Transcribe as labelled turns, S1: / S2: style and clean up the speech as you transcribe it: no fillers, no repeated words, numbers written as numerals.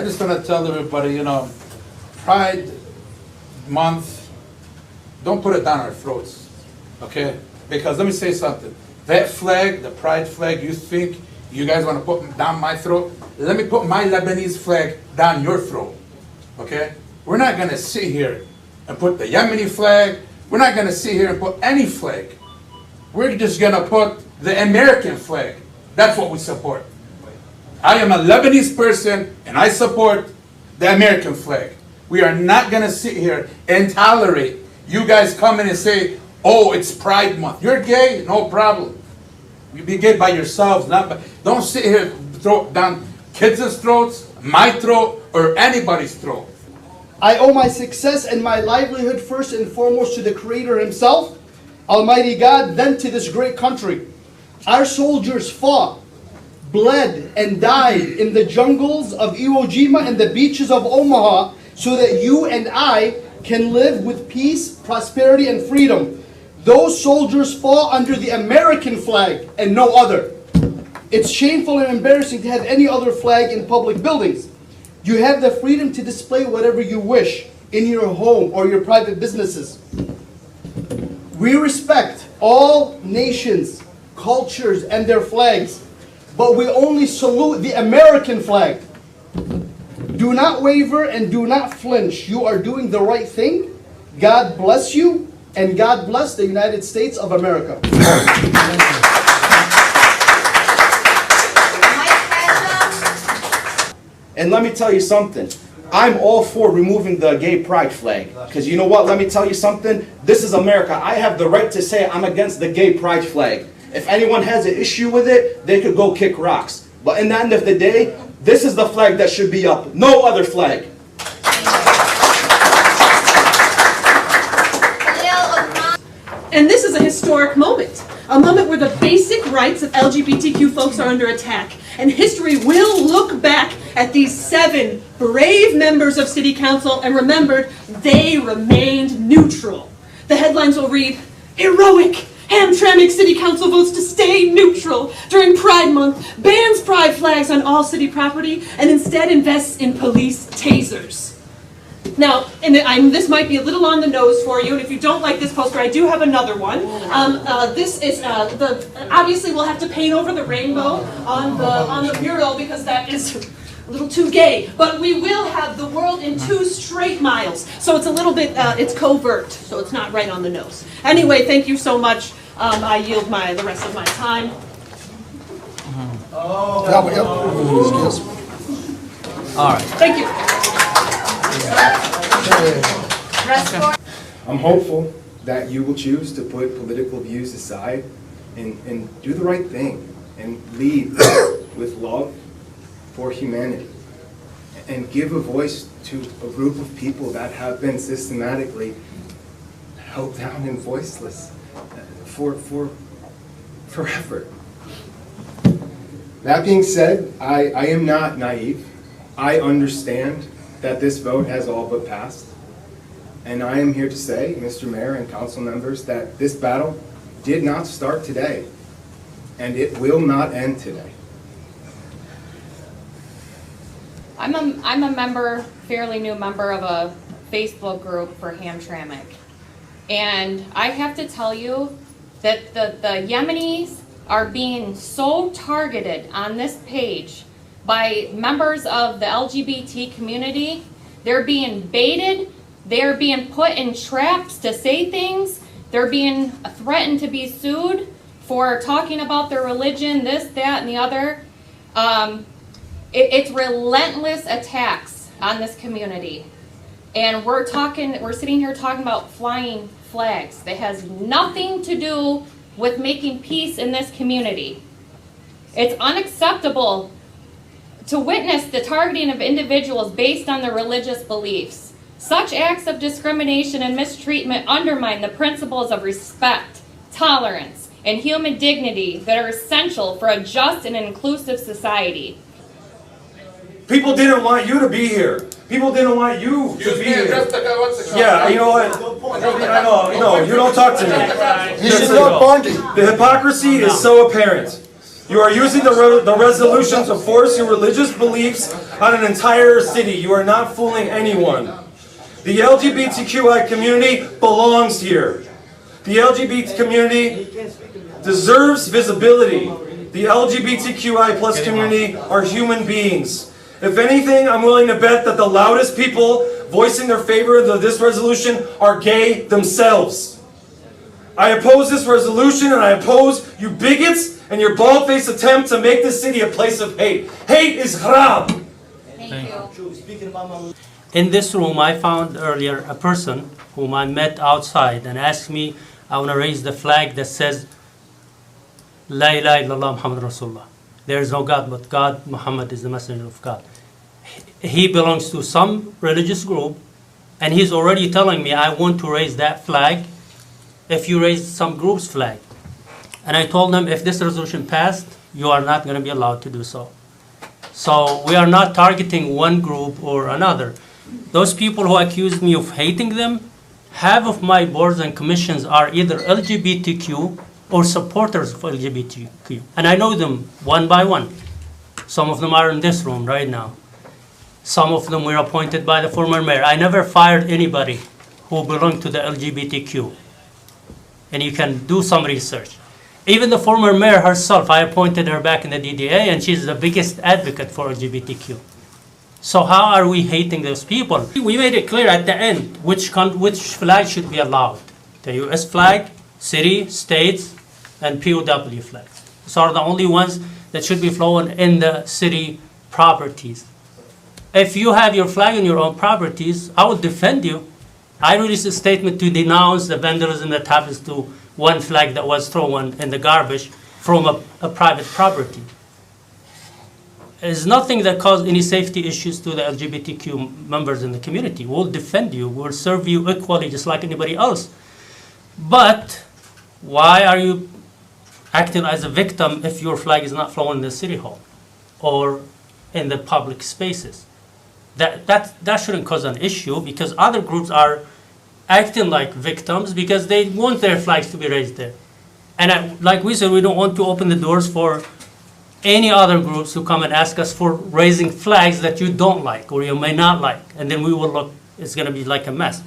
S1: I just want to tell everybody, you know, Pride Month, don't put it down our throats, okay? Because let me say something. That flag, the Pride flag, you think you guys want to put down my throat? Let me put my Lebanese flag down your throat, okay? We're not going to sit here and put the Yemeni flag. We're not going to sit here and put any flag. We're just going to put the American flag. That's what we support. I am a Lebanese person, and I support the American flag. We are not going to sit here and tolerate you guys come in and say, oh, it's Pride Month. You're gay? No problem. You be gay by yourselves. Don't sit here and throw down kids' throats, my throat, or anybody's throat.
S2: I owe my success and my livelihood first and foremost to the Creator Himself, Almighty God, then to this great country. Our soldiers fought, bled, and died in the jungles of Iwo Jima and the beaches of Omaha so that you and I can live with peace, prosperity, and freedom. Those soldiers fought under the American flag and no other. It's shameful and embarrassing to have any other flag in public buildings. You have the freedom to display whatever you wish in your home or your private businesses. We respect all nations, cultures, and their flags, but we only salute the American flag. Do not waver and do not flinch. You are doing the right thing. God bless you, and God bless the United States of America.
S3: And let me tell you something. I'm all for removing the gay pride flag. Because you know what? Let me tell you something. This is America. I have the right to say I'm against the gay pride flag. If anyone has an issue with it, they could go kick rocks. But in the end of the day, this is the flag that should be up. No other flag.
S4: And this is a historic moment. A moment where the basic rights of LGBTQ folks are under attack. And history will look back at these 7 brave members of City Council and remembered they remained neutral. The headlines will read, "Heroic! Hamtramck City Council votes to stay neutral during Pride Month, bans pride flags on all city property, and instead invests in police tasers." Now, this might be a little on the nose for you, and if you don't like this poster, I do have another one. This is obviously we'll have to paint over the rainbow on the mural because that is a little too gay. But we will have the world in 2 straight miles, so it's a little bit it's covert, so it's not right on the nose. Anyway, thank you so much. I yield the rest of my time.
S5: All right.
S4: Thank you.
S6: I'm hopeful that you will choose to put political views aside and do the right thing and lead with love for humanity and give a voice to a group of people that have been systematically held down and voiceless for forever. That being said, I am not naive. I understand that this vote has all but passed. And I am here to say, Mr. Mayor and council members, that this battle did not start today, and it will not end today.
S7: I'm a member, fairly new member of a Facebook group for Hamtramck. And I have to tell you that the Yemenis are being so targeted on this page by members of the LGBT community. They're being baited, they're being put in traps to say things, they're being threatened to be sued for talking about their religion, this, that, and the other. It's relentless attacks on this community. And we're sitting here talking about flying flags that has nothing to do with making peace in this community. It's unacceptable to witness the targeting of individuals based on their religious beliefs. Such acts of discrimination and mistreatment undermine the principles of respect, tolerance, and human dignity that are essential for a just and inclusive society.
S8: People didn't want you to be here. People didn't want you to be here. Yeah, you know what? I know, no, you don't talk to me. The hypocrisy is so apparent. You are using the resolution to force your religious beliefs on an entire city. You are not fooling anyone. The LGBTQI community belongs here. The LGBT community deserves visibility. The LGBTQI plus community are human beings. If anything, I'm willing to bet that the loudest people voicing their favor of this resolution are gay themselves. I oppose this resolution, and I oppose you bigots and your bald-faced attempt to make this city a place of hate. Hate is haram.
S7: Thank you.
S5: In this room, I found earlier a person whom I met outside and asked me, I want to raise the flag that says, La ilaha illallah Muhammad Rasulullah. There is no God but God, Muhammad is the messenger of God. He belongs to some religious group, and he's already telling me, I want to raise that flag if you raise some group's flag. And I told him, if this resolution passed, you are not going to be allowed to do so. So we are not targeting one group or another. Those people who accuse me of hating them, half of my boards and commissions are either LGBTQ or supporters of LGBTQ. And I know them one by one. Some of them are in this room right now. Some of them were appointed by the former mayor. I never fired anybody who belonged to the LGBTQ. And you can do some research. Even the former mayor herself, I appointed her back in the DDA, and she's the biggest advocate for LGBTQ. So how are we hating those people? We made it clear at the end which flag should be allowed. The US flag, city, states, and POW flags. These are the only ones that should be flown in the city properties. If you have your flag on your own properties, I will defend you. I released a statement to denounce the vandalism that happens to one flag that was thrown in the garbage from a private property. There's nothing that caused any safety issues to the LGBTQ members in the community. We'll defend you. We'll serve you equally just like anybody else. But why are you acting as a victim if your flag is not flown in the city hall or in the public spaces? That shouldn't cause an issue, because other groups are acting like victims because they want their flags to be raised there. And like we said, we don't want to open the doors for any other groups who come and ask us for raising flags that you don't like or you may not like. And then we will look, it's going to be like a mess.